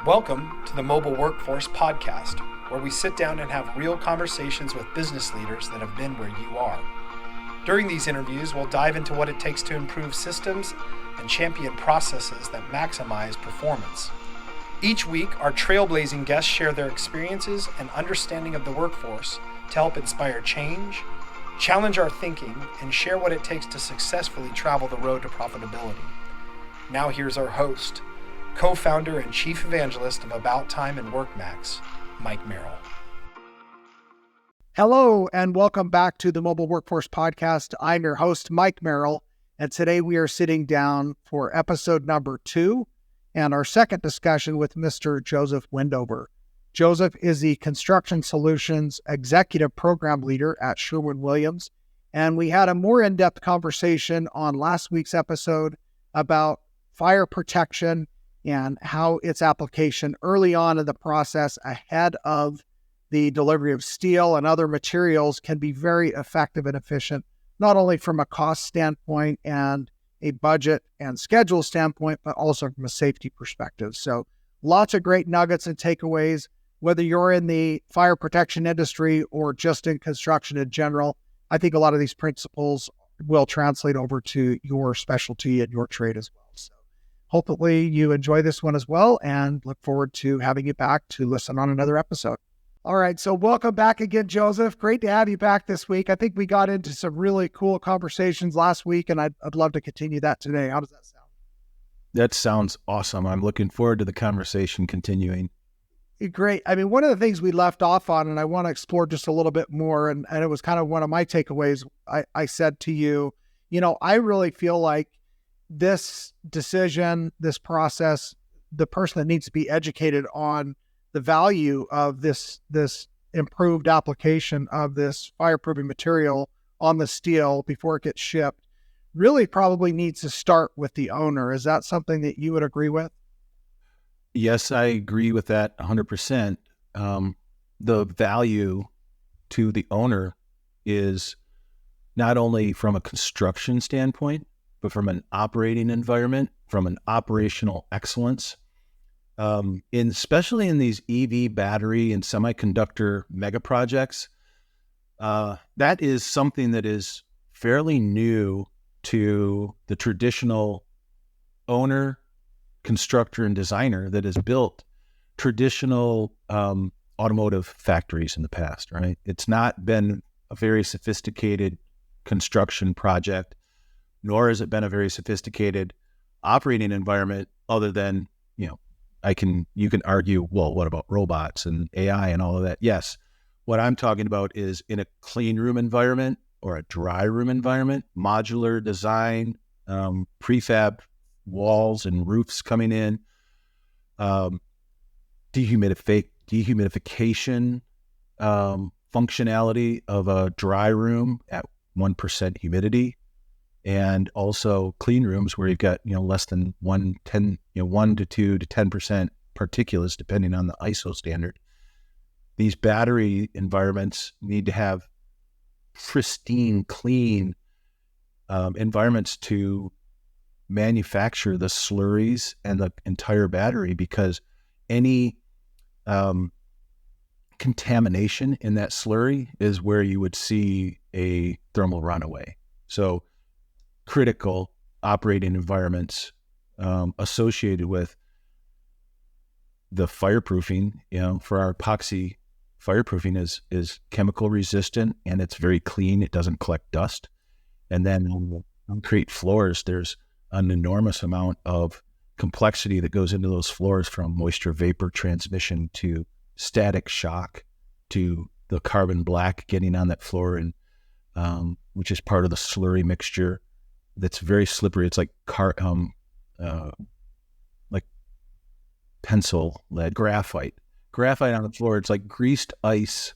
Welcome to the Mobile Workforce Podcast, where we sit down and have real conversations with business leaders that have been where you are. During these interviews, we'll dive into what it takes to improve systems and champion processes that maximize performance. Each week, our trailblazing guests share their experiences and understanding of the workforce to help inspire change, challenge our thinking, and share what it takes to successfully travel the road to profitability. Now here's our host, co-founder and chief evangelist of About Time and WorkMax, Mike Merrill. Hello, and welcome back to the Mobile Workforce Podcast. I'm your host, Mike Merrill, and today we are sitting down for episode number 2 and our second discussion with Mr. Joseph Wendover. Joseph is the Construction Solutions Executive Program Leader at Sherwin Williams, and we had a more in-depth conversation on last week's episode about fire protection and how its application early on in the process ahead of the delivery of steel and other materials can be very effective and efficient, not only from a cost standpoint and a budget and schedule standpoint, but also from a safety perspective. So lots of great nuggets and takeaways, whether you're in the fire protection industry or just in construction in general. I think a lot of these principles will translate over to your specialty and your trade as well. So hopefully you enjoy this one as well, and look forward to having you back to listen on another episode. All right, so welcome back again, Joseph. Great to have you back this week. I think we got into some really cool conversations last week, and I'd love to continue that today. How does that sound? That sounds awesome. I'm looking forward to the conversation continuing. Great. I mean, one of the things we left off on, and I want to explore just a little bit more, and it was kind of one of my takeaways. I said to you, I really feel like this decision, this process, the person that needs to be educated on the value of this improved application of this fireproofing material on the steel before it gets shipped really probably needs to start with the owner. Is that something that you would agree with? Yes, I agree with that 100%. The value to the owner is not only from a construction standpoint, but from an operating environment, from an operational excellence. Especially in these EV battery and semiconductor megaprojects, that is something that is fairly new to the traditional owner, constructor, and designer that has built traditional automotive factories in the past, right? It's not been a very sophisticated construction project, nor has it been a very sophisticated operating environment other than, you can argue, well, what about robots and AI and all of that? Yes. What I'm talking about is in a clean room environment or a dry room environment, modular design, prefab walls and roofs coming in, dehumidification functionality of a dry room at 1% humidity, and also clean rooms where you've got less than 1 to 2 to 10% particulates depending on the ISO standard. These battery environments need to have pristine, clean environments to manufacture the slurries and the entire battery, because any contamination in that slurry is where you would see a thermal runaway. So critical operating environments associated with the fireproofing, for our epoxy fireproofing is chemical resistant, and it's very clean. It doesn't collect dust. And then on concrete floors, there's an enormous amount of complexity that goes into those floors, from moisture vapor transmission to static shock to the carbon black getting on that floor, and which is part of the slurry mixture. That's very slippery. It's like like pencil lead, graphite on the floor. It's like greased ice.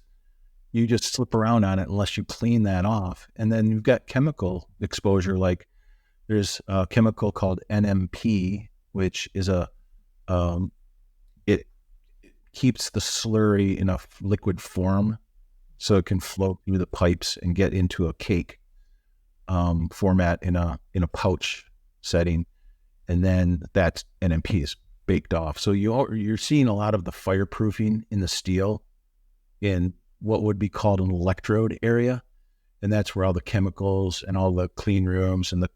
You just slip around on it unless you clean that off. And then you've got chemical exposure. Like there's a chemical called NMP, which is it keeps the slurry in a liquid form so it can flow through the pipes and get into a cake format in a pouch setting. And then that NMP is baked off. So you're seeing a lot of the fireproofing in the steel in what would be called an electrode area. And that's where all the chemicals and all the clean rooms and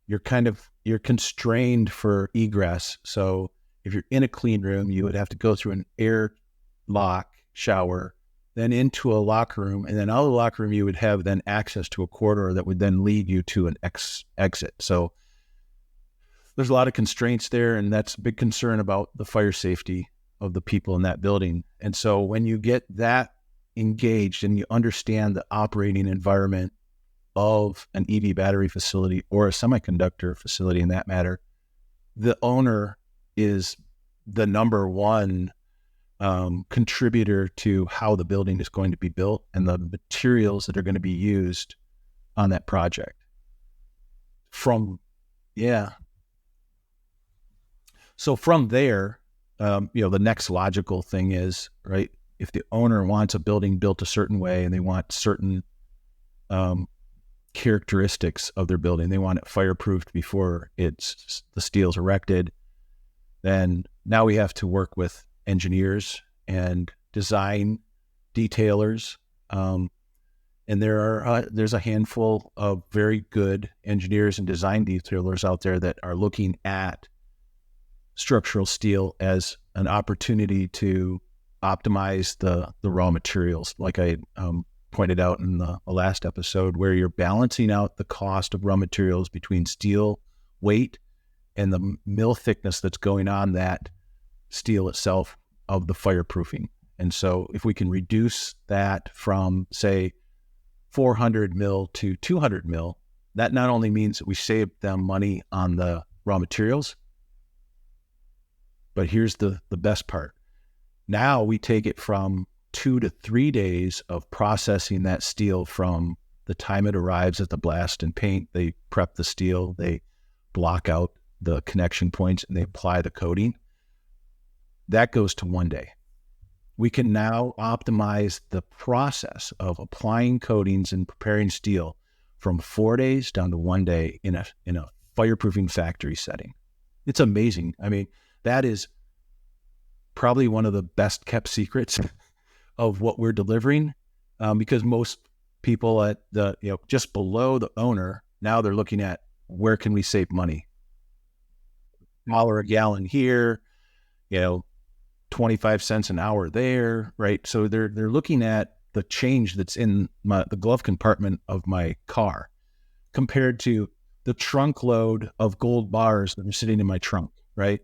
you're constrained for egress. So if you're in a clean room, you would have to go through an air lock shower, then into a locker room, and then out of the locker room, you would have then access to a corridor that would then lead you to an exit. So there's a lot of constraints there, and that's a big concern about the fire safety of the people in that building. And so when you get that engaged and you understand the operating environment of an EV battery facility or a semiconductor facility in that matter, the owner is the number one contributor to how the building is going to be built and the materials that are going to be used on that project. So from there, the next logical thing is, right, if the owner wants a building built a certain way and they want certain characteristics of their building, they want it fireproofed before the steel's erected, then now we have to work with engineers and design detailers. And there's a handful of very good engineers and design detailers out there that are looking at structural steel as an opportunity to optimize the raw materials, like I pointed out in the last episode, where you're balancing out the cost of raw materials between steel weight and the mill thickness that's going on that steel itself of the fireproofing. And so if we can reduce that from, say, 400 mil to 200 mil, that not only means that we save them money on the raw materials, but here's the best part. Now we take it from 2 to 3 days of processing that steel from the time it arrives at the blast and paint. They prep the steel, they block out the connection points, and they apply the coating. That goes to 1 day. We can now optimize the process of applying coatings and preparing steel from 4 days down to 1 day in a fireproofing factory setting. It's amazing. I mean, that is probably one of the best kept secrets of what we're delivering, because most people at the, just below the owner, now they're looking at where can we save money? $1 a gallon here, 25 cents an hour there, right? So they're looking at the change that's in the glove compartment of my car compared to the trunk load of gold bars that are sitting in my trunk, right?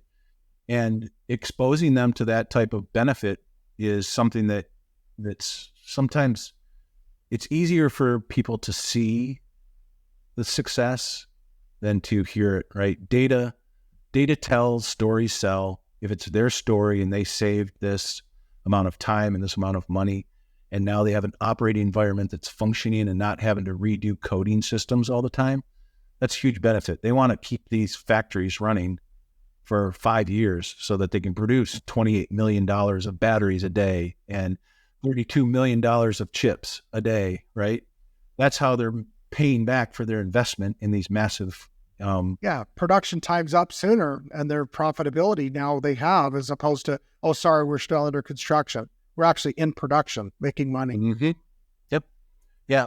And exposing them to that type of benefit is something that's sometimes it's easier for people to see the success than to hear it, right? Data tells, stories sell. If it's their story and they saved this amount of time and this amount of money, and now they have an operating environment that's functioning and not having to redo coding systems all the time, that's a huge benefit. They want to keep these factories running for 5 years so that they can produce $28 million of batteries a day and $32 million of chips a day, right? That's how they're paying back for their investment in these massive production time's up sooner, and their profitability now they have, as opposed to, oh, sorry, we're still under construction. We're actually in production, making money. Mm-hmm. Yep. Yeah.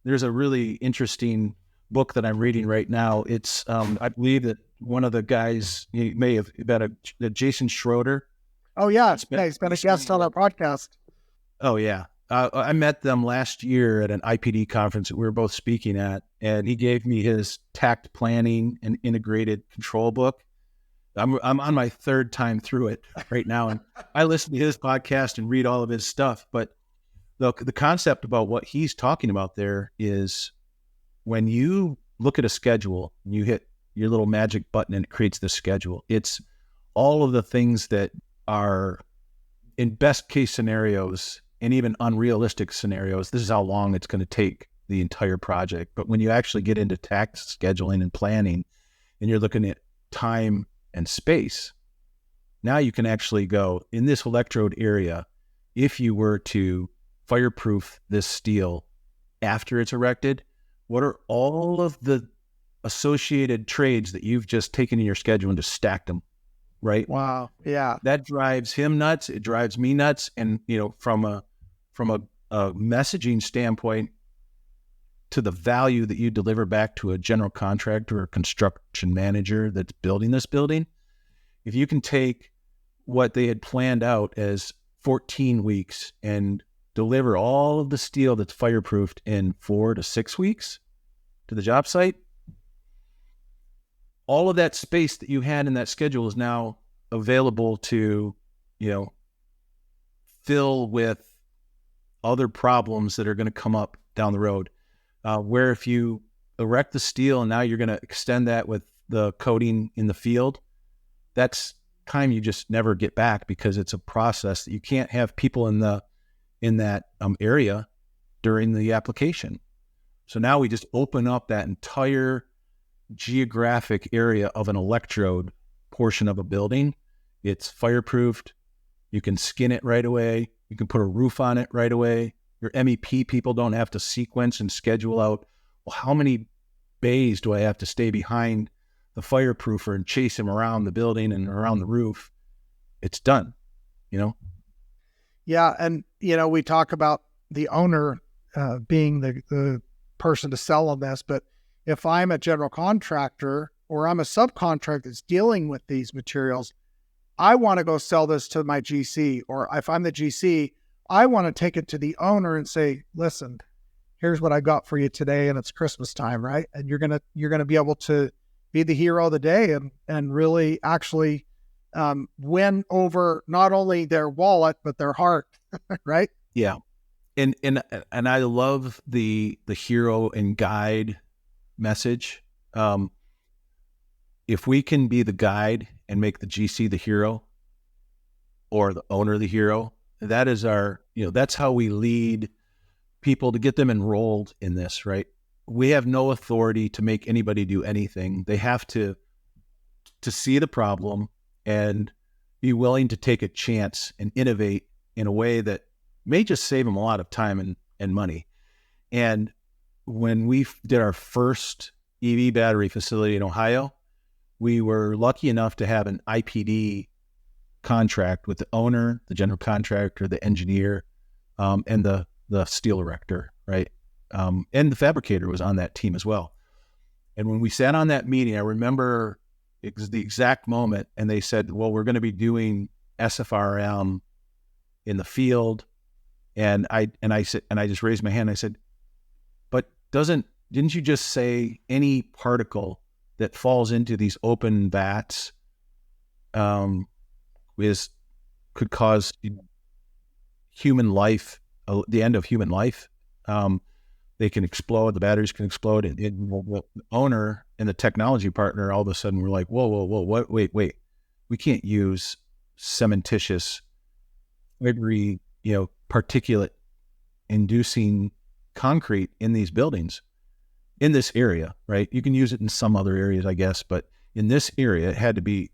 There's a really interesting book that I'm reading right now. It's, I believe that one of the guys, you may have about Jason Schroeder. Oh yeah. He's been a guest on our podcast. Oh yeah. I met them last year at an IPD conference that we were both speaking at, and he gave me his tact planning and integrated control book. I'm on my third time through it right now, and I listen to his podcast and read all of his stuff. But the concept about what he's talking about there is when you look at a schedule, you hit your little magic button and it creates the schedule. It's all of the things that are in best case scenarios and even unrealistic scenarios. This is how long it's going to take the entire project. But when you actually get into tax scheduling and planning, and you're looking at time and space, now you can actually go in this electrode area. If you were to fireproof this steel after it's erected, what are all of the associated trades that you've just taken in your schedule and just stacked them, right? Wow. Yeah. That drives him nuts. It drives me nuts. And, from a messaging standpoint, to the value that you deliver back to a general contractor or construction manager that's building this building, if you can take what they had planned out as 14 weeks and deliver all of the steel that's fireproofed in 4 to 6 weeks to the job site, all of that space that you had in that schedule is now available to, fill with other problems that are going to come up down the road. Where if you erect the steel and now you're going to extend that with the coating in the field, that's time you just never get back, because it's a process that you can't have people in that area during the application. So now we just open up that entire geographic area of an electrode portion of a building. It's fireproofed. You can skin it right away. You can put a roof on it right away. Your MEP people don't have to sequence and schedule out, well, how many bays do I have to stay behind the fireproofer and chase him around the building and around the roof? It's done, Yeah. And, we talk about the owner being the person to sell on this, but if I'm a general contractor or I'm a subcontractor that's dealing with these materials, I want to go sell this to my GC, or if I'm the GC, I want to take it to the owner and say, listen, here's what I got for you today. And it's Christmas time, right? And you're going to be able to be the hero of the day and really actually win over not only their wallet, but their heart, right? Yeah. And I love the hero and guide message. If we can be the guide and make the GC the hero or the owner the hero, that is our, that's how we lead people to get them enrolled in this, right? We have no authority to make anybody do anything. They have to see the problem and be willing to take a chance and innovate in a way that may just save them a lot of time and money. And when we did our first EV battery facility in Ohio, we were lucky enough to have an IPD contract with the owner, the general contractor, the engineer, and the steel erector, right? And the fabricator was on that team as well. And when we sat on that meeting, I remember it was the exact moment, and they said, well, we're going to be doing SFRM in the field. And I just raised my hand. I said, but didn't you just say any particle that falls into these open vats could cause human life, the end of human life? They can explode, the batteries can explode, and the owner and the technology partner all of a sudden were like, whoa, wait, we can't use cementitious, every particulate inducing concrete in these buildings, in this area, right? You can use it in some other areas, I guess, but in this area, it had to be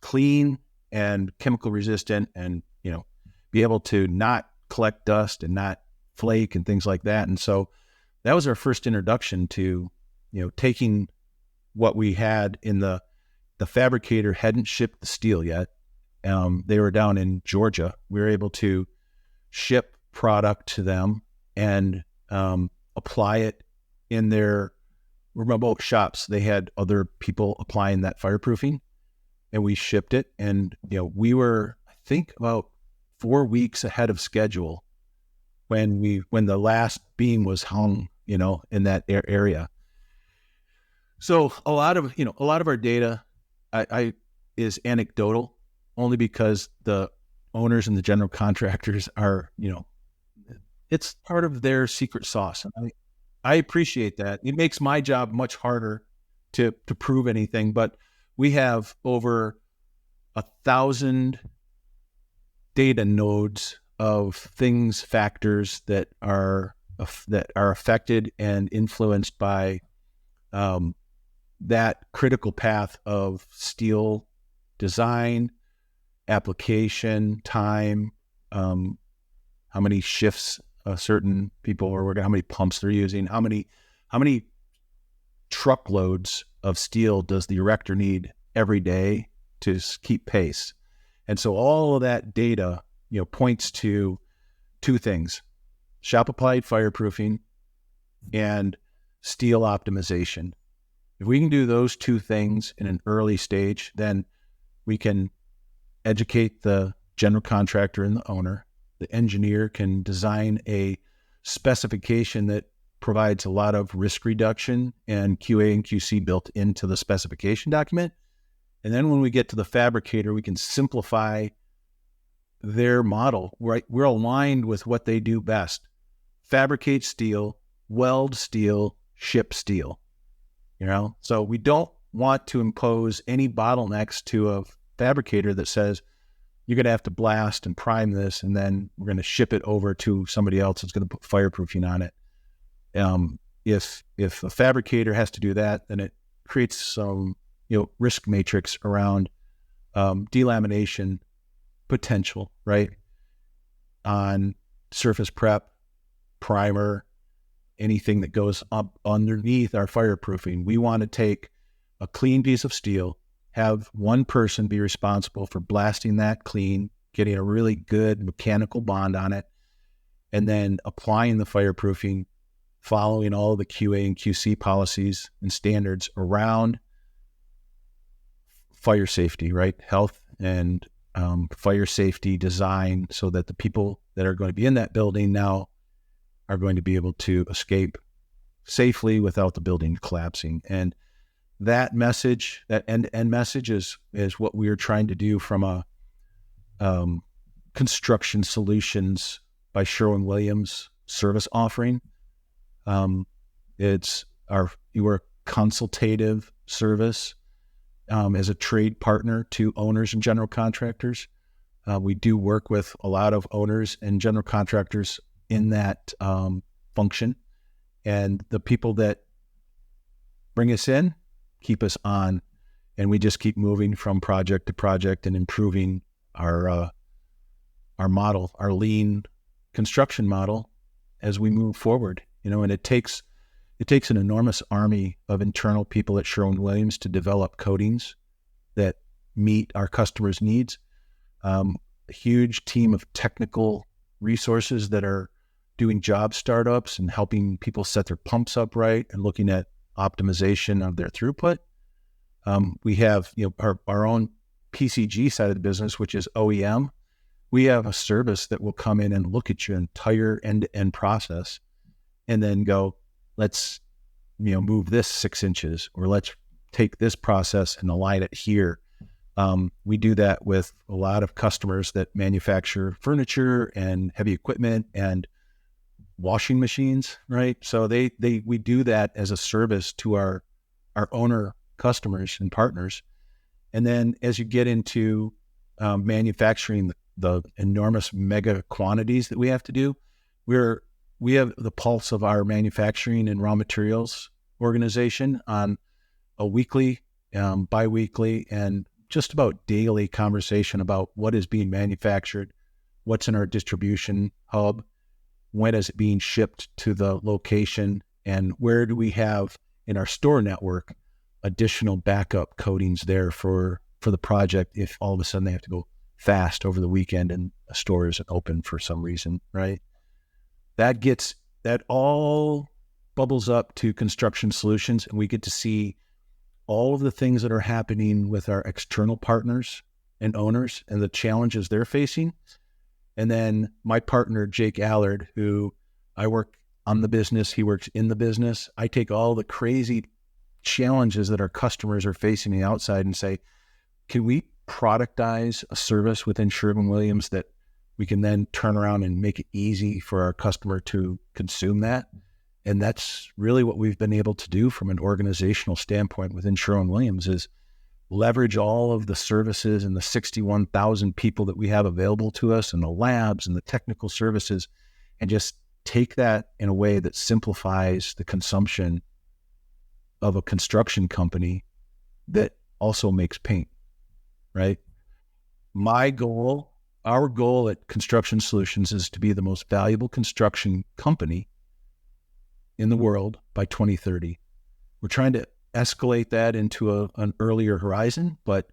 clean and chemical resistant and, be able to not collect dust and not flake and things like that. And so that was our first introduction to, taking what we had in the fabricator hadn't shipped the steel yet. They were down in Georgia. We were able to ship product to them and apply it in their remote shops. They had other people applying that fireproofing, and we shipped it. And, we were, I think, about 4 weeks ahead of schedule when the last beam was hung, in that area. So a lot of our data is anecdotal, only because the owners and the general contractors are, it's part of their secret sauce. And I appreciate that. It makes my job much harder to prove anything, but we have over 1,000 data nodes of factors that are affected and influenced by that critical path of steel design, application, time, how many shifts certain people are working, how many pumps they're using, how many truckloads of steel does the erector need every day to keep pace? And so all of that data, points to two things: shop applied fireproofing and steel optimization. If we can do those two things in an early stage, then we can educate the general contractor and the owner. The engineer can design a specification that provides a lot of risk reduction and QA and QC built into the specification document. And then when we get to the fabricator, we can simplify their model. We're aligned with what they do best: fabricate steel, weld steel, ship steel. So we don't want to impose any bottlenecks to a fabricator that says, you're going to have to blast and prime this, and then we're going to ship it over to somebody else that's going to put fireproofing on it. If a fabricator has to do that, then it creates some risk matrix around delamination potential, right? On surface prep, primer, anything that goes up underneath our fireproofing. We want to take a clean piece of steel, have one person be responsible for blasting that clean, getting a really good mechanical bond on it, and then applying the fireproofing, following all the QA and QC policies and standards around fire safety, right? Health and fire safety design, so that the people that are going to be in that building now are going to be able to escape safely without the building collapsing. And that message, that end-to-end message is what we are trying to do from a construction solutions by Sherwin Williams service offering. We're a consultative service as a trade partner to owners and general contractors. We do work with a lot of owners and general contractors in that function, and the people that bring us in keep us on, and we just keep moving from project to project and improving our model, our lean construction model as we move forward. And it takes an enormous army of internal people at Sherwin Williams to develop coatings that meet our customers' needs. A huge team of technical resources that are doing job startups and helping people set their pumps up right and looking at optimization of their throughput. We have our own PCG side of the business, which is OEM. We have a service that will come in and look at your entire end-to-end process and then go, let's move this 6 inches, or let's take this process and align it here. We do that with a lot of customers that manufacture furniture and heavy equipment and washing machines, right? So we do that as a service to our owner customers and partners. And then as you get into manufacturing the enormous mega quantities that we have to do, we have the pulse of our manufacturing and raw materials organization on a weekly, bi-weekly, and just about daily conversation about what is being manufactured, what's in our distribution hub, when is it being shipped to the location, and where do we have in our store network additional backup coatings there for the project if all of a sudden they have to go fast over the weekend and a store isn't open for some reason, right? That all bubbles up to construction solutions, and we get to see all of the things that are happening with our external partners and owners and the challenges they're facing. And then my partner, Jake Allard, who I work on the business, he works in the business. I take all the crazy challenges that our customers are facing on the outside and say, can we productize a service within Sherwin-Williams that we can then turn around and make it easy for our customer to consume that? And that's really what we've been able to do from an organizational standpoint within Sherwin-Williams, is leverage all of the services and the 61,000 people that we have available to us, and the labs and the technical services, and just take that in a way that simplifies the consumption of a construction company that also makes paint, right? Our goal at Construction Solutions is to be the most valuable construction company in the world by 2030. We're trying to escalate that into an earlier horizon, but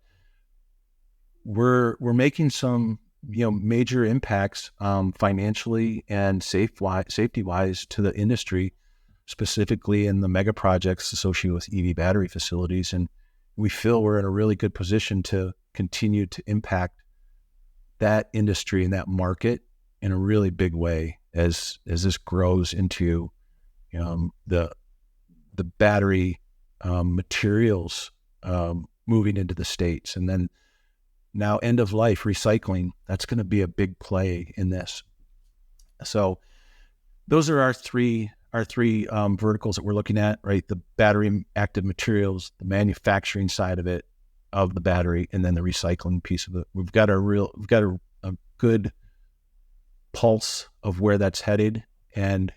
we're making some major impacts financially and safety wise to the industry, specifically in the mega projects associated with EV battery facilities, and we feel we're in a really good position to continue to impact that industry and that market in a really big way as this grows into the battery materials moving into the States. And then now end of life recycling, that's going to be a big play in this. So those are our three verticals that we're looking at, right? The battery active materials, the manufacturing side of it, of the battery, and then the recycling piece of it. We've got a good pulse of where that's headed. And,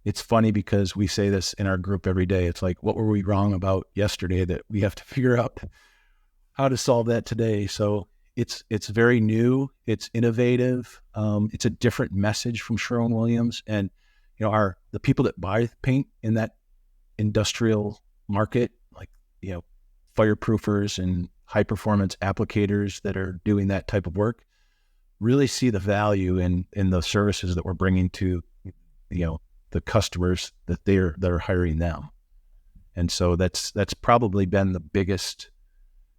it's funny because we say this in our group every day. It's like, what were we wrong about yesterday that we have to figure out how to solve that today? So it's very new. It's innovative. It's a different message from Sherwin Williams. And, the people that buy paint in that industrial market, like, fireproofers and high performance applicators that are doing that type of work, really see the value in the services that we're bringing to, the customers that they're hiring now. And so that's probably been the biggest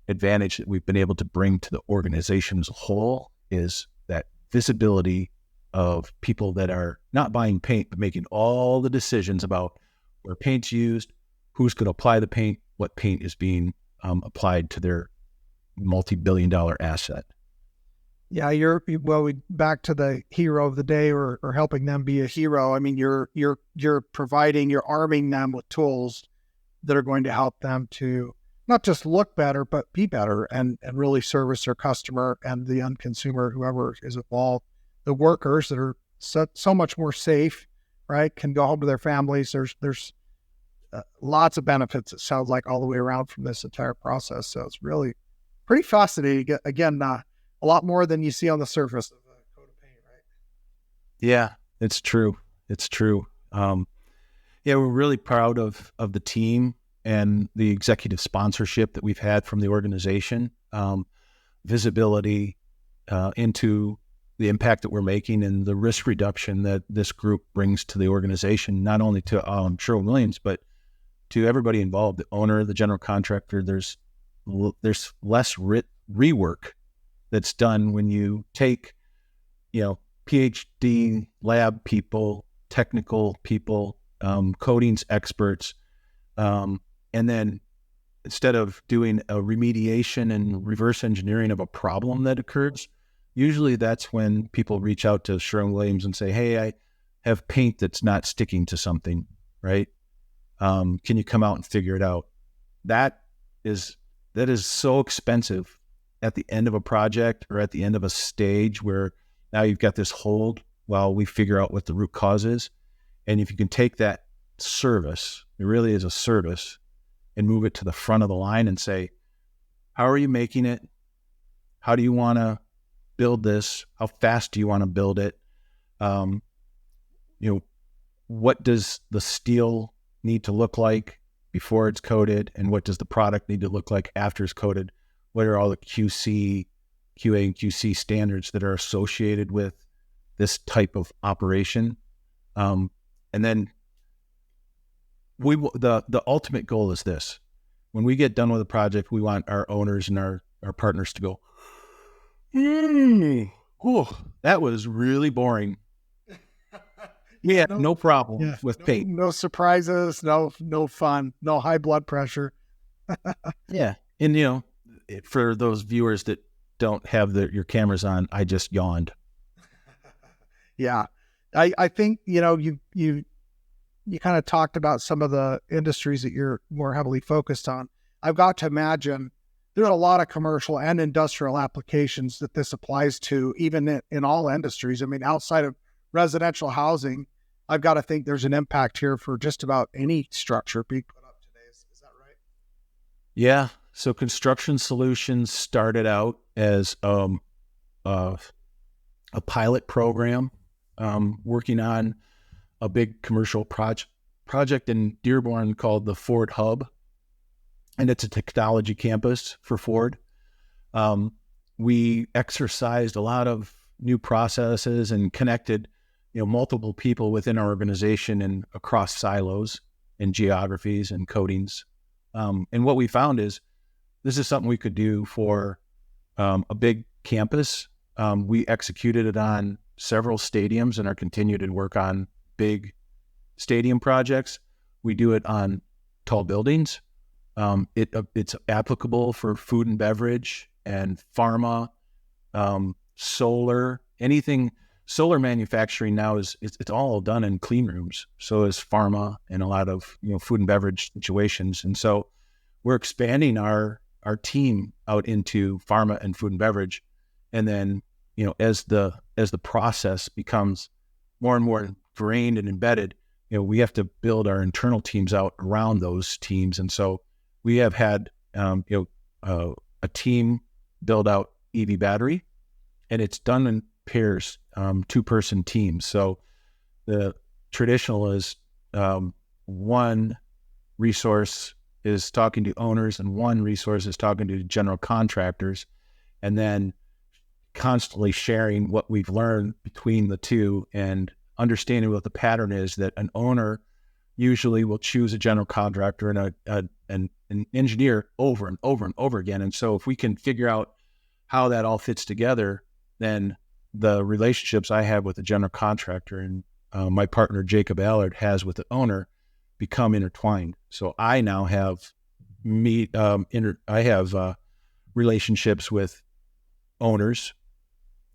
advantage that we've been able to bring to the organization as a whole, is that visibility of people that are not buying paint, but making all the decisions about where paint's used, who's going to apply the paint, what paint is being applied to their multi-billion-dollar asset. Yeah, back to the hero of the day, or helping them be a hero. I mean, you're arming them with tools that are going to help them to not just look better, but be better and really service their customer and the end consumer, whoever is involved. The workers that are so much more safe, right, can go home to their families. There's lots of benefits, it sounds like, all the way around from this entire process. So it's really pretty fascinating. Again, a lot more than you see on the surface of a coat of paint, right? Yeah, it's true. It's true. We're really proud of the team and the executive sponsorship that we've had from the organization, visibility into the impact that we're making and the risk reduction that this group brings to the organization, not only to Sherwin Williams, but to everybody involved, the owner, the general contractor. There's less rework that's done when you take, PhD lab people, technical people, coatings experts, and then instead of doing a remediation and reverse engineering of a problem that occurs, usually that's when people reach out to Sherwin Williams and say, hey, I have paint that's not sticking to something, right? Can you come out and figure it out? That is so expensive at the end of a project or at the end of a stage where now you've got this hold while we figure out what the root cause is. And if you can take that service, it really is a service, and move it to the front of the line and say, how are you making it? How do you want to build this? How fast do you want to build it? What does the steel need to look like before it's coated? And what does the product need to look like after it's coated? What are all the QA and QC standards that are associated with this type of operation? And then the ultimate goal is this. When we get done with a project, we want our owners and our partners to go, that was really boring. Yeah, no problem with paint. No surprises, no fun, no high blood pressure. Yeah. And, for those viewers that don't have your cameras on, I just yawned. Yeah. I think, you kind of talked about some of the industries that you're more heavily focused on. I've got to imagine there are a lot of commercial and industrial applications that this applies to, even in all industries. I mean, outside of residential housing, I've got to think there's an impact here for just about any structure being put up today. Is that right? Yeah. So Construction Solutions started out as a pilot program, working on a big commercial project project in Dearborn called the Ford Hub, and it's a technology campus for Ford. We exercised a lot of new processes and connected, multiple people within our organization and across silos and geographies and coatings. And what we found is this is something we could do for a big campus. We executed it on several stadiums and are continuing to work on big stadium projects. We do it on tall buildings. It's applicable for food and beverage and pharma, solar, anything. Solar manufacturing now it's all done in clean rooms. So is pharma and a lot of food and beverage situations. And so we're expanding our team out into pharma and food and beverage. And then as the process becomes more and more ingrained and embedded, we have to build our internal teams out around those teams. And so we have had a team build out EV battery, and it's done in pairs, 2-person teams. So the traditional is one resource is talking to owners and one resource is talking to general contractors, and then constantly sharing what we've learned between the two and understanding what the pattern is, that an owner usually will choose a general contractor and an engineer over and over and over again. And so if we can figure out how that all fits together, then the relationships I have with the general contractor and my partner Jacob Allard has with the owner become intertwined. So I now have relationships with owners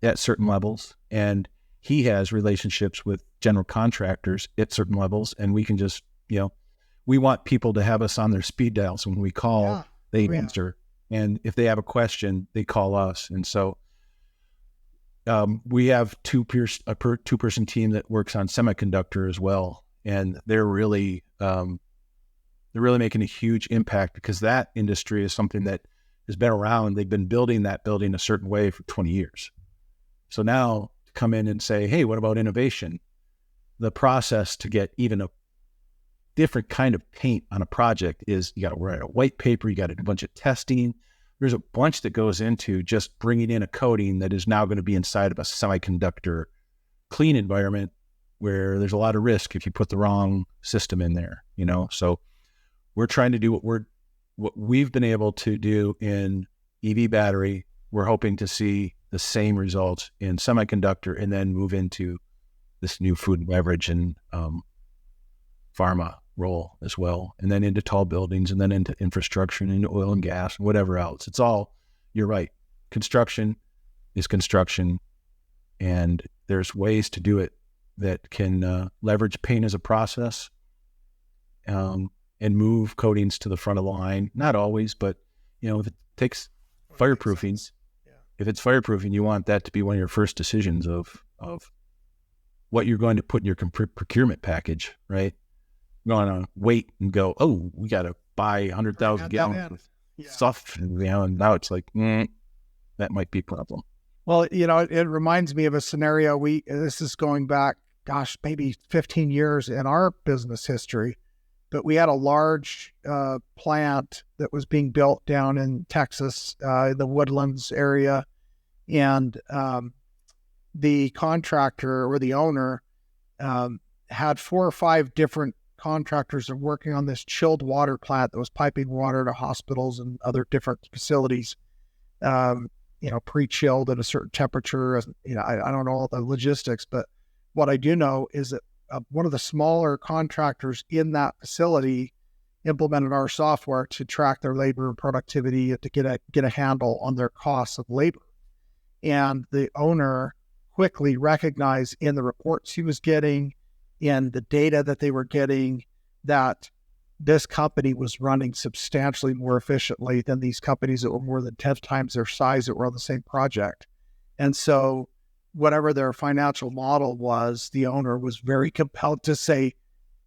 at certain levels, and he has relationships with general contractors at certain levels, and we can just, we want people to have us on their speed dial. So when we call, they answer. And if they have a question, they call us. And so we have a 2-person team that works on semiconductor as well. And they're really making a huge impact, because that industry is something that has been around. They've been building that building a certain way for 20 years. So now to come in and say, hey, what about innovation? The process to get even a different kind of paint on a project is you got to write a white paper, you got to do a bunch of testing. There's a bunch that goes into just bringing in a coating that is now going to be inside of a semiconductor clean environment where there's a lot of risk if you put the wrong system in there, So we're trying to do what we've been able to do in EV battery. We're hoping to see the same results in semiconductor and then move into this new food and beverage and pharma role as well, and then into tall buildings, and then into infrastructure and into oil and gas and whatever else. It's all, you're right. Construction is construction, and there's ways to do it that can leverage paint as a process and move coatings to the front of the line. Not always, but if it takes fireproofing, if it's fireproofing, you want that to be one of your first decisions of what you're going to put in your procurement package, right? You're going to wait and go, oh, we got to buy 100,000 gallons of stuff. And now it's like, that might be a problem. Well, it reminds me of a scenario. This is going back, maybe 15 years in our business history, but we had a large plant that was being built down in Texas, the Woodlands area. And the contractor or the owner had 4 or 5 different contractors that were working on this chilled water plant that was piping water to hospitals and other different facilities, pre-chilled at a certain temperature. I don't know all the logistics, but what I do know is that one of the smaller contractors in that facility implemented our software to track their labor and productivity, to get a handle on their costs of labor. And the owner quickly recognized in the reports he was getting, in the data that they were getting, that this company was running substantially more efficiently than these companies that were more than 10 times their size that were on the same project. And so whatever their financial model was, the owner was very compelled to say,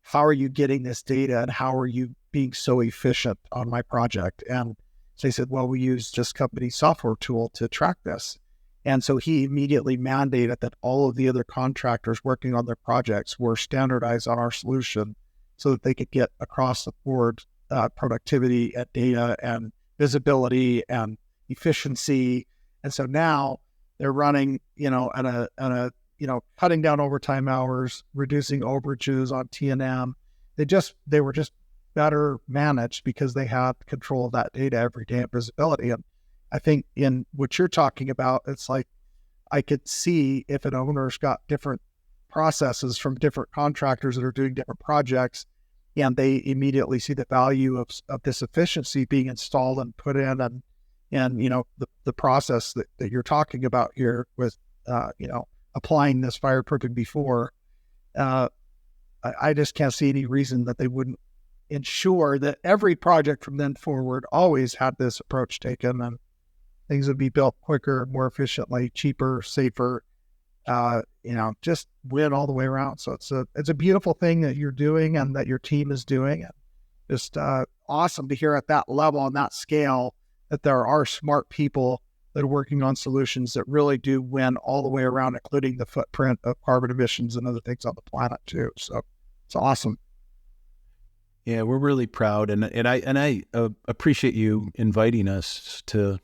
how are you getting this data and how are you being so efficient on my project? And so they said, well, we use just company software tool to track this. And so he immediately mandated that all of the other contractors working on their projects were standardized on our solution so that they could get across the board productivity and data and visibility and efficiency. And so now they're running, at a cutting down overtime hours, reducing overages on T&M. They were just better managed because they had control of that data every day and visibility. And I think in what you're talking about, it's like I could see if an owner's got different processes from different contractors that are doing different projects, and they immediately see the value of this efficiency being installed and put in, and the process that you're talking about here with applying this fireproofing before, I just can't see any reason that they wouldn't ensure that every project from then forward always had this approach taken, and things would be built quicker, more efficiently, cheaper, safer, just win all the way around. So it's a beautiful thing that you're doing and that your team is doing. And just awesome to hear at that level and that scale that there are smart people that are working on solutions that really do win all the way around, including the footprint of carbon emissions and other things on the planet too. So it's awesome. Yeah, we're really proud, and I appreciate you inviting us to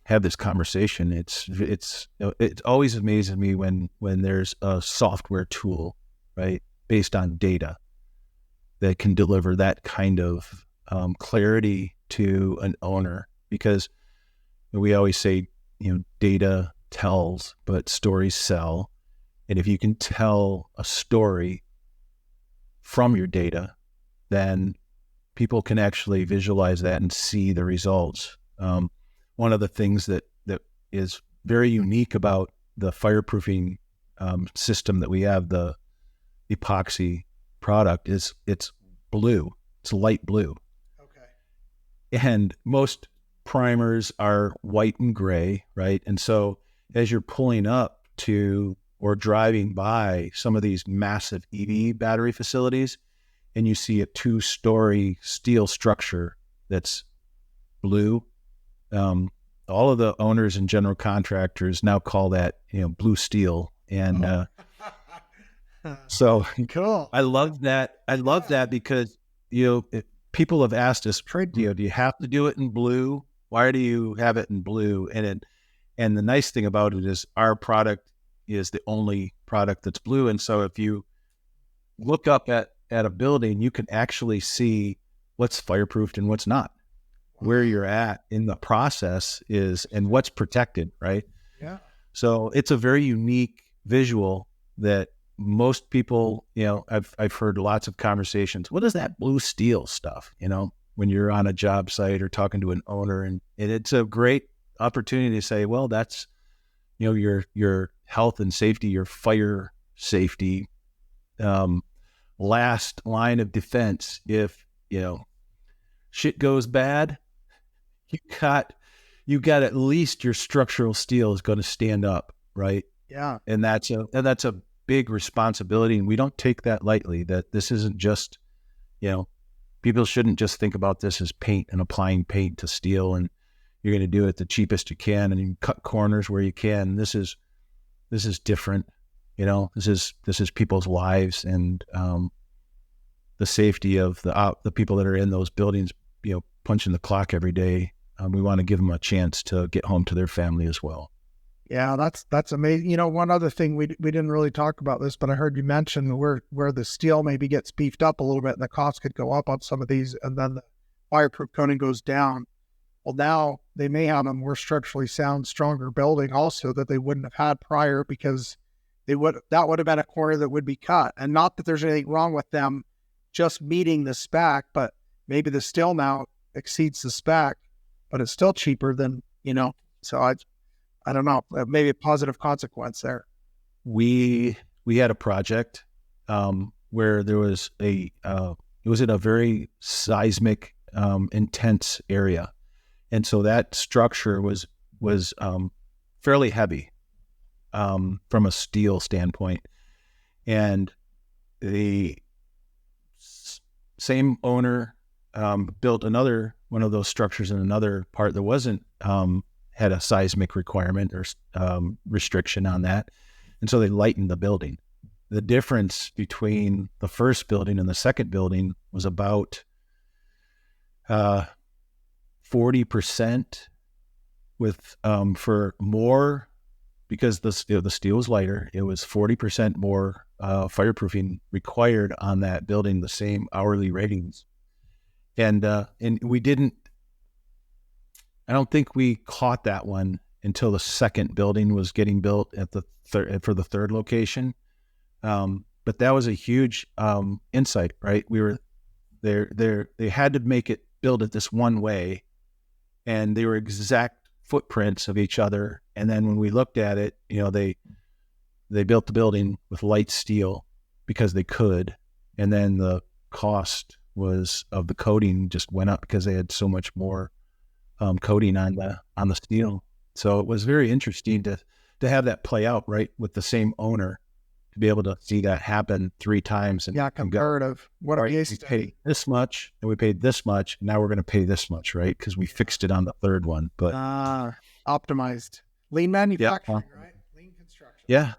have this conversation. It always amazes me when there's a software tool, right, based on data that can deliver that kind of clarity to an owner, because we always say data tells, but stories sell, and if you can tell a story from your data, then people can actually visualize that and see the results. One of the things that is very unique about the fireproofing system that we have, the epoxy product, is it's blue. It's light blue. Okay. And most primers are white and gray, right? And so as you're pulling up to or driving by some of these massive EV battery facilities, and you see a 2-story steel structure that's blue, all of the owners and general contractors now call that, blue steel. And so cool. I love that. I love that because, people have asked us, do you have to do it in blue? Why do you have it in blue? And the nice thing about it is our product is the only product that's blue. And so if you look up at a building, you can actually see what's fireproofed and what's not, where you're at in the process is, and what's protected, right? Yeah. So it's a very unique visual that most people, I've heard lots of conversations. What is that blue steel stuff? When you're on a job site or talking to an owner, and it's a great opportunity to say, well, that's, your health and safety, your fire safety, last line of defense. If shit goes bad, you got at least your structural steel is going to stand up, right? Yeah. And that's a big responsibility, and we don't take that lightly. That this isn't just, people shouldn't just think about this as paint and applying paint to steel, and you're going to do it the cheapest you can, and you cut corners where you can. This is different. This is people's lives and the safety of the people that are in those buildings, punching the clock every day. We want to give them a chance to get home to their family as well. Yeah, that's amazing. One other thing, we didn't really talk about this, but I heard you mention where the steel maybe gets beefed up a little bit and the cost could go up on some of these, and then the fireproof coating goes down. Well, now they may have a more structurally sound, stronger building also that they wouldn't have had prior, because that would have been a corner that would be cut. And not that there's anything wrong with them just meeting the spec, but maybe the steel now exceeds the spec, but it's still cheaper than, so I don't know, maybe a positive consequence there. We had a project where there was it was in a very seismic intense area, and so that structure was fairly heavy from a steel standpoint, and the same owner built another one of those structures in another part that wasn't had a seismic requirement or restriction on that, and so they lightened the building. the difference between the first building and the second building was about 40% with for more, because the steel was lighter. It was 40% more fireproofing required on that building, the same hourly ratings. And we didn't, I don't think we caught that one until the second building was getting built at the for the third location. But that was a huge insight, right? We were there. They had to build it this one way, and they were exact footprints of each other. And then when we looked at it, they built the building with light steel because they could, and then the cost of the coating just went up because they had so much more coating on the steel. So it was very interesting to have that play out, right, with the same owner, to be able to see that happen 3 times. And comparative. What are we paid this much, and we paid this much, and now we're going to pay this much, right? Because we fixed it on the third one. But optimized lean manufacturing, right? Lean construction. Yeah,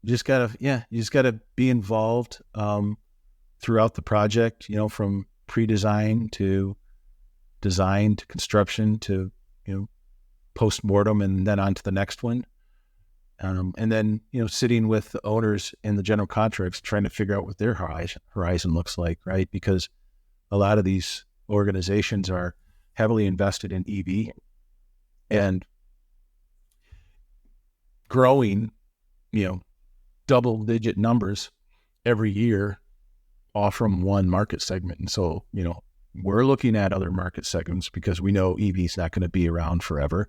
you just gotta be involved throughout the project. From pre-design to design to construction to post-mortem, and then on to the next one. And then, sitting with the owners and the general contractors, trying to figure out what their horizon looks like, right? Because a lot of these organizations are heavily invested in EV and growing, double-digit numbers every year off from one market segment. And so, we're looking at other market segments because we know EV is not going to be around forever.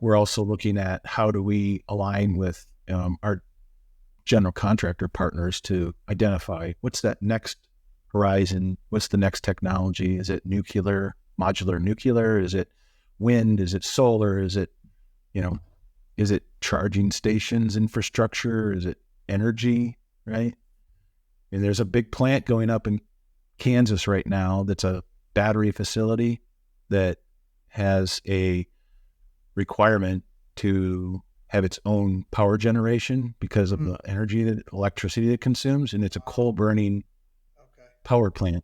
We're also looking at how do we align with our general contractor partners to identify what's that next horizon, what's the next technology. Is it nuclear, modular nuclear? Is it wind? Is it solar? Is it charging stations infrastructure? Is it energy, right? And there's a big plant going up in Kansas right now that's a battery facility that has a requirement to have its own power generation because of the electricity that it consumes, and it's a coal burning power plant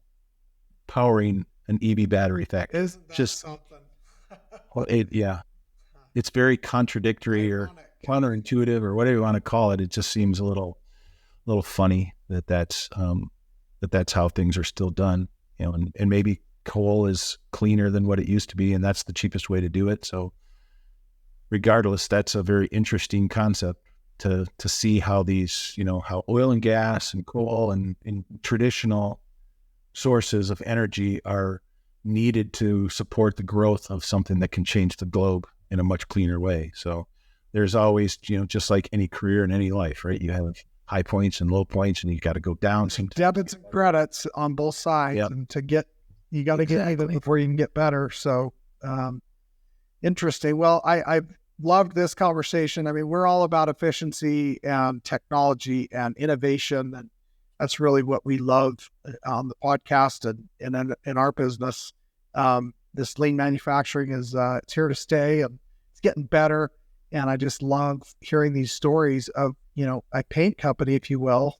powering an EV battery factory. Isn't that just something? Well, it's very contradictory or counterintuitive or whatever you want to call it. It just seems a little funny that's how things are still done, and maybe coal is cleaner than what it used to be, and that's the cheapest way to do it. So regardless, that's a very interesting concept to see how these, how oil and gas and coal and traditional sources of energy are needed to support the growth of something that can change the globe in a much cleaner way. So there's always, just like any career in any life, right? You have high points and low points, and you got to go down some debits and credits on both sides. Yep. And you got to get even before you can get better. So interesting. Well, I've loved this conversation. I mean, we're all about efficiency and technology and innovation, and that's really what we love on the podcast and in our business. This lean manufacturing is it's here to stay, and it's getting better. And I just love hearing these stories of, a paint company, if you will,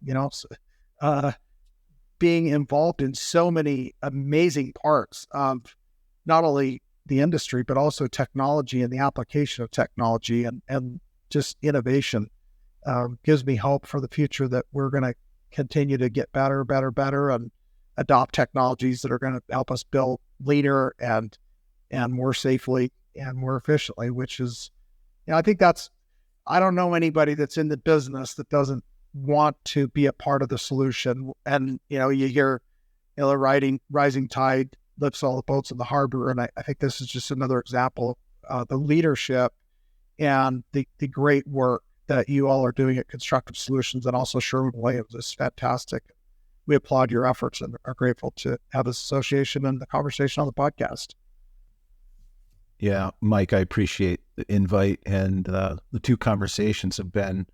being involved in so many amazing parts of not only the industry, but also technology and the application of technology and just innovation. Gives me hope for the future that we're going to continue to get better, and adopt technologies that are going to help us build leaner and more safely and more efficiently, which is, I think I don't know anybody that's in the business that doesn't want to be a part of the solution. And, you hear, the rising tide lifts all the boats in the harbor. And I think this is just another example of the leadership and the great work that you all are doing at Constructive Solutions, and also Sherwin Williams is fantastic. We applaud your efforts and are grateful to have this association and the conversation on the podcast. Yeah, Mike, I appreciate the invite, and the 2 conversations have been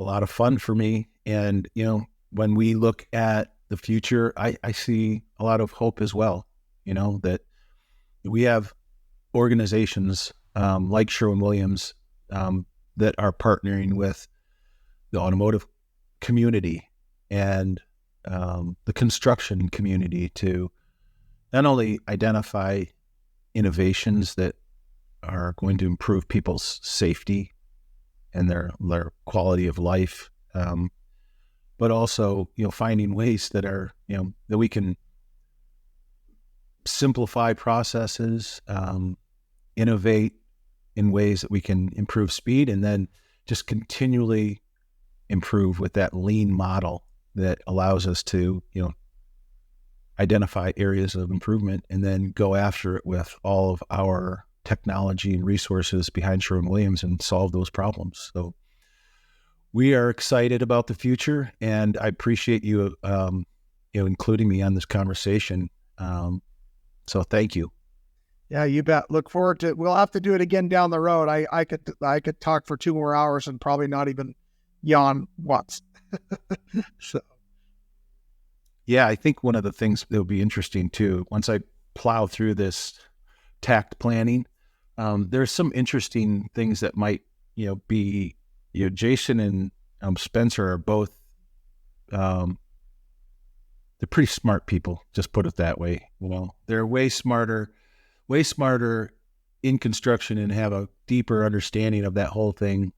a lot of fun for me. And, when we look at the future, I see a lot of hope as well, that we have organizations like Sherwin Williams that are partnering with the automotive community and the construction community to not only identify innovations that are going to improve people's safety and their quality of life, but also, finding ways that are, that we can simplify processes, innovate in ways that we can improve speed, and then just continually improve with that lean model that allows us to, identify areas of improvement and then go after it with all of our technology and resources behind Sherwin Williams and solve those problems. So we are excited about the future, and I appreciate you, including me on this conversation. So thank you. Yeah, you bet. Look forward to it. We'll have to do it again down the road. I could talk for 2 more hours and probably not even yawn once. So. Yeah, I think one of the things that will be interesting too, once I plow through this TACT planning, there's some interesting things that might, be, Jason and Spencer are both, they're pretty smart people, just put it that way. They're way smarter in construction and have a deeper understanding of that whole thing.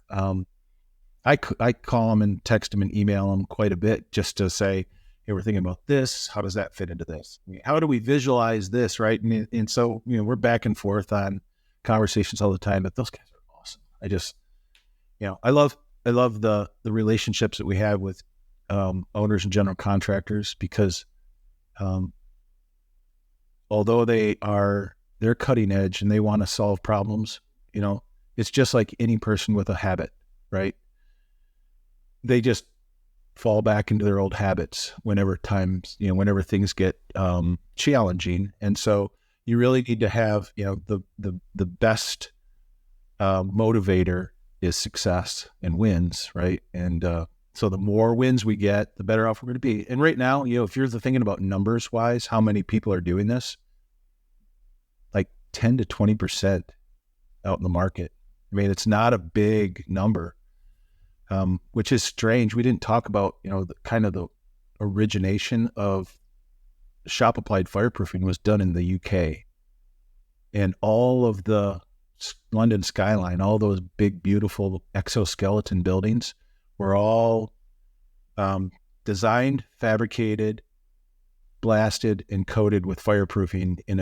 I call them and text them and email them quite a bit just to say, hey, we're thinking about this. How does that fit into this? How do we visualize this, right? And so, we're back and forth on conversations all the time, but those guys are awesome. I just, I love the relationships that we have with owners and general contractors, because although they're cutting edge and they want to solve problems, it's just like any person with a habit, right? They just fall back into their old habits whenever things get challenging. And so you really need to have, the best motivator is success and wins, right? And so the more wins we get, the better off we're going to be. And right now, if you're thinking about numbers wise, how many people are doing this, like 10 to 20% out in the market. I mean, it's not a big number. Which is strange. We didn't talk about, the origination of shop applied fireproofing was done in the UK, and all of the London skyline, all those big, beautiful exoskeleton buildings were all designed, fabricated, blasted, and coated with fireproofing in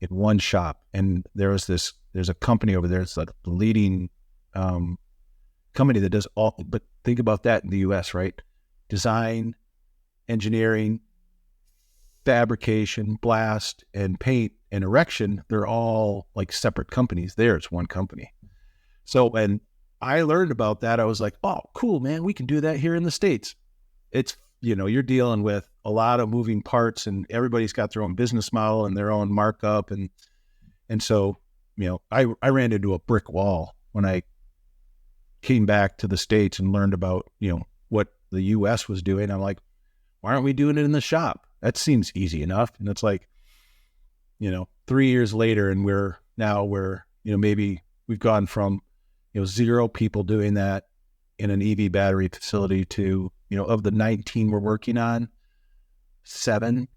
one shop. And there's a company over there. It's like the leading, company that does all, but think about that in the US, right? Design, engineering, fabrication, blast, and paint and erection, they're all like separate companies. There, it's one company. So when I learned about that, I was like, oh, cool, man, we can do that here in the States. It's, you're dealing with a lot of moving parts, and everybody's got their own business model and their own markup. And so, I ran into a brick wall when I came back to the States and learned about, what the US was doing. I'm like, why aren't we doing it in the shop? That seems easy enough. And it's like, 3 years later, and we're maybe we've gone from, 0 people doing that in an EV battery facility to, of the 19 we're working on, 7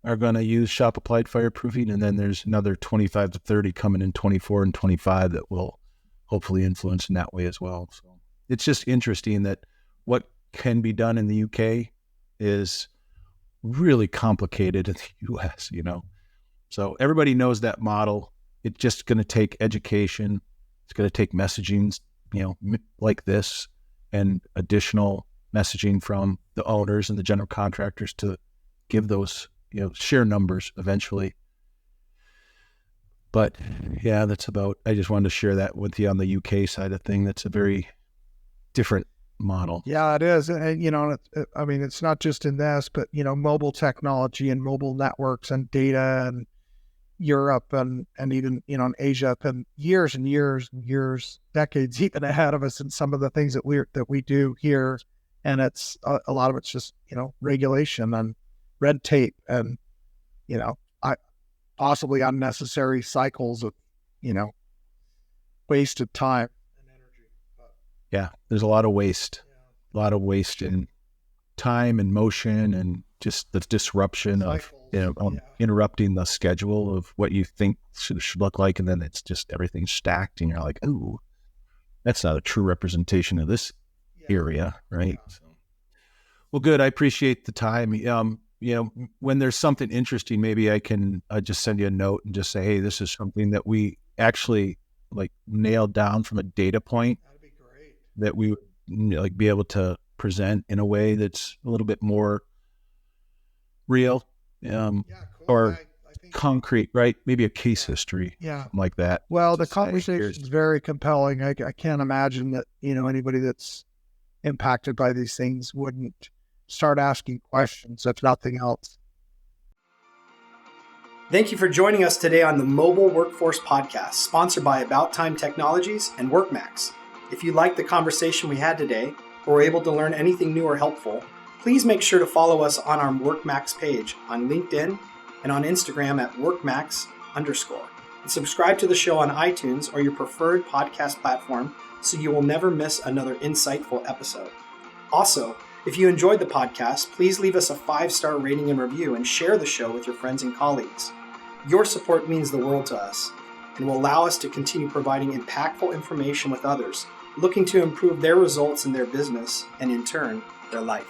are going to use shop applied fireproofing. And then there's another 25 to 30 coming in 24 and 25 that will hopefully influence in that way as well. So it's just interesting that what can be done in the UK is really complicated in the US, So everybody knows that model. It's just going to take education. It's going to take messaging, like this, and additional messaging from the owners and the general contractors to give those, share numbers eventually. But yeah, I just wanted to share that with you on the UK side of thing. That's a very different model. Yeah, it is. And, it's not just in this, but, mobile technology and mobile networks and data, and Europe and even, in Asia, and years and years and years, decades even ahead of us in some of the things that we do here. And it's a lot of it's just, regulation and red tape and, possibly unnecessary cycles of, wasted time and energy. Yeah, there's a lot of waste. lot of waste in time and motion and just the disruption of interrupting the schedule of what you think should look like, and then it's just everything's stacked, and you're like, "Ooh, that's not a true representation of this area," right? Yeah. So, well, good. I appreciate the time. When there's something interesting, maybe I can just send you a note and just say, "Hey, this is something that we actually like nailed down from a data point That'd be great. that we would like be able to present in a way that's a little bit more real, Cool. or I think concrete, right? Maybe a case history, something like that." Well, the Just say, conversation "Here's-" is very compelling. I can't imagine that, anybody that's impacted by these things wouldn't start asking questions, if nothing else. Thank you for joining us today on the Mobile Workforce Podcast, sponsored by About Time Technologies and WorkMax. If you liked the conversation we had today, or were able to learn anything new or helpful, please make sure to follow us on our WorkMax page on LinkedIn and on Instagram at WorkMax_. And subscribe to the show on iTunes or your preferred podcast platform so you will never miss another insightful episode. Also, if you enjoyed the podcast, please leave us a 5-star rating and review and share the show with your friends and colleagues. Your support means the world to us and will allow us to continue providing impactful information with others looking to improve their results in their business and, in turn, their life.